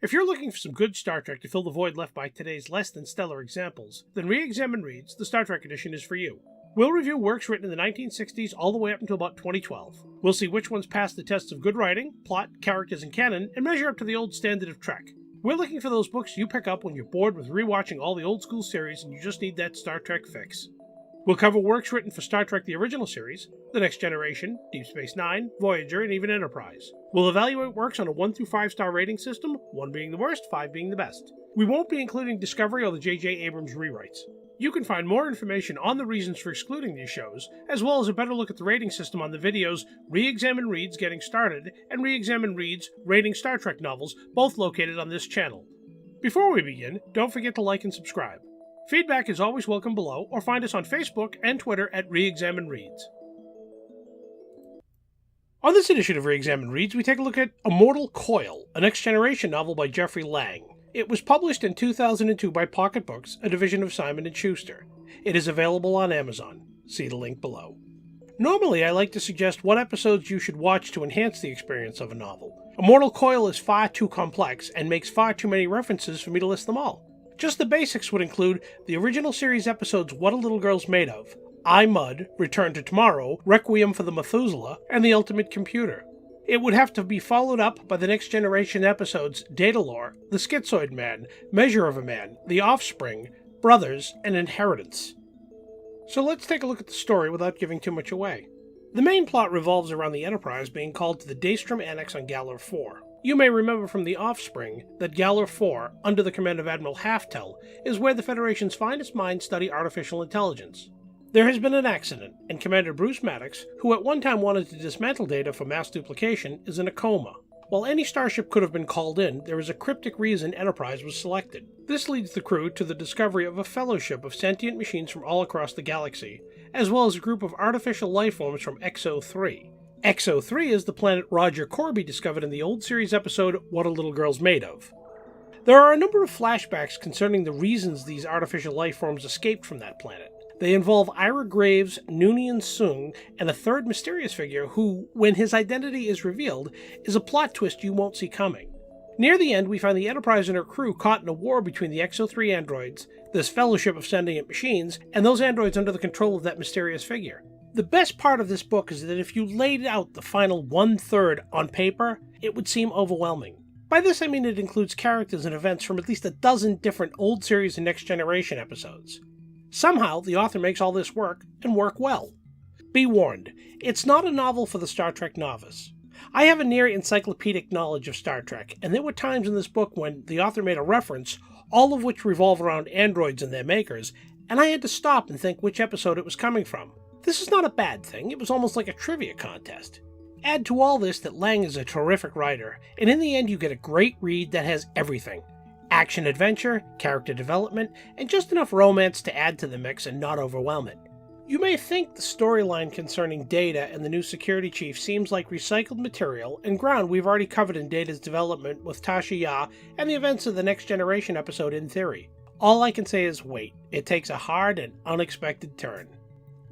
If you're looking for some good Star Trek to fill the void left by today's less than stellar examples, then ReExamined Reads, the Star Trek edition, is for you. We'll review works written in the 1960s all the way up until about 2012. We'll see which ones pass the tests of good writing, plot, characters, and canon, and measure up to the old standard of Trek. We're looking for those books you pick up when you're bored with rewatching all the old school series and you just need that Star Trek fix. We'll cover works written for Star Trek the original series, The Next Generation, Deep Space Nine, Voyager, and even Enterprise. We'll evaluate works on a 1 through 5 star rating system, 1 being the worst, 5 being the best. We won't be including Discovery or the J.J. Abrams rewrites. You can find more information on the reasons for excluding these shows, as well as a better look at the rating system on the videos ReExamined Reads Getting Started and ReExamined Reads Rating Star Trek Novels, both located on this channel. Before we begin, don't forget to like and subscribe. Feedback is always welcome below, or find us on Facebook and Twitter at ReExamined Reads. On this edition of ReExamined Reads, we take a look at Immortal Coil, a Next Generation novel by Jeffrey Lang. It was published in 2002 by Pocket Books, a division of Simon & Schuster. It is available on Amazon. See the link below. Normally, I like to suggest what episodes you should watch to enhance the experience of a novel. Immortal Coil is far too complex and makes far too many references for me to list them all. Just the basics would include the original series episodes What a Little Girl's Made Of, I, Mud, Return to Tomorrow, Requiem for the Methuselah, and The Ultimate Computer. It would have to be followed up by the Next Generation episodes Datalore, The Schizoid Man, Measure of a Man, The Offspring, Brothers, and Inheritance. So let's take a look at the story without giving too much away. The main plot revolves around the Enterprise being called to the Daystrom Annex on Galor 4. You may remember from The Offspring that Galor 4, under the command of Admiral Halftel, is where the Federation's finest minds study artificial intelligence. There has been an accident, and Commander Bruce Maddox, who at one time wanted to dismantle Data for mass duplication, is in a coma. While any starship could have been called in, there is a cryptic reason Enterprise was selected. This leads the crew to the discovery of a fellowship of sentient machines from all across the galaxy, as well as a group of artificial lifeforms from XO3. XO3 is the planet Roger Corby discovered in the old series episode What a Little Girl's Made Of. There are a number of flashbacks concerning the reasons these artificial lifeforms escaped from that planet. They involve Ira Graves, Noonien Sung, and a third mysterious figure who, when his identity is revealed, is a plot twist you won't see coming. Near the end, we find the Enterprise and her crew caught in a war between the XO3 androids, this fellowship of sentient machines, and those androids under the control of that mysterious figure. The best part of this book is that if you laid out the final 1/3 on paper, it would seem overwhelming. By this I mean it includes characters and events from at least a dozen different old series and Next Generation episodes. Somehow, the author makes all this work, and work well. Be warned, it's not a novel for the Star Trek novice. I have a near encyclopedic knowledge of Star Trek, and there were times in this book when the author made a reference, all of which revolve around androids and their makers, and I had to stop and think which episode it was coming from. This is not a bad thing, it was almost like a trivia contest. Add to all this that Lang is a terrific writer, and in the end you get a great read that has everything. Action-adventure, character development, and just enough romance to add to the mix and not overwhelm it. You may think the storyline concerning Data and the new security chief seems like recycled material and ground we've already covered in Data's development with Tasha Yar and the events of the Next Generation episode in theory. All I can say is wait, it takes a hard and unexpected turn.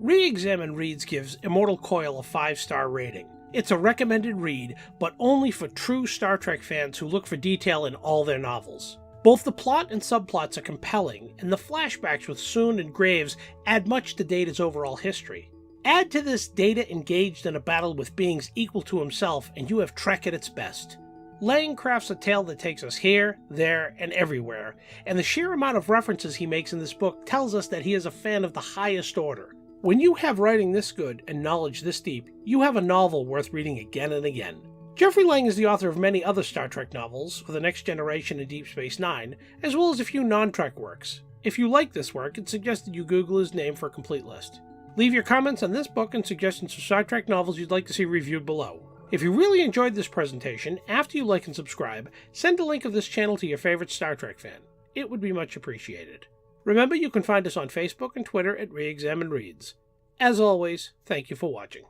ReExamined Reads gives Immortal Coil a 5-star rating. It's a recommended read, but only for true Star Trek fans who look for detail in all their novels. Both the plot and subplots are compelling, and the flashbacks with Soong and Graves add much to Data's overall history. Add to this Data engaged in a battle with beings equal to himself, and you have Trek at its best. Lang crafts a tale that takes us here, there, and everywhere, and the sheer amount of references he makes in this book tells us that he is a fan of the highest order. When you have writing this good and knowledge this deep, you have a novel worth reading again and again. Jeffrey Lang is the author of many other Star Trek novels, for The Next Generation and Deep Space Nine, as well as a few non-Trek works. If you like this work, it's suggested you Google his name for a complete list. Leave your comments on this book and suggestions for Star Trek novels you'd like to see reviewed below. If you really enjoyed this presentation, after you like and subscribe, send a link of this channel to your favorite Star Trek fan. It would be much appreciated. Remember, you can find us on Facebook and Twitter at ReExamined Reads. As always, thank you for watching.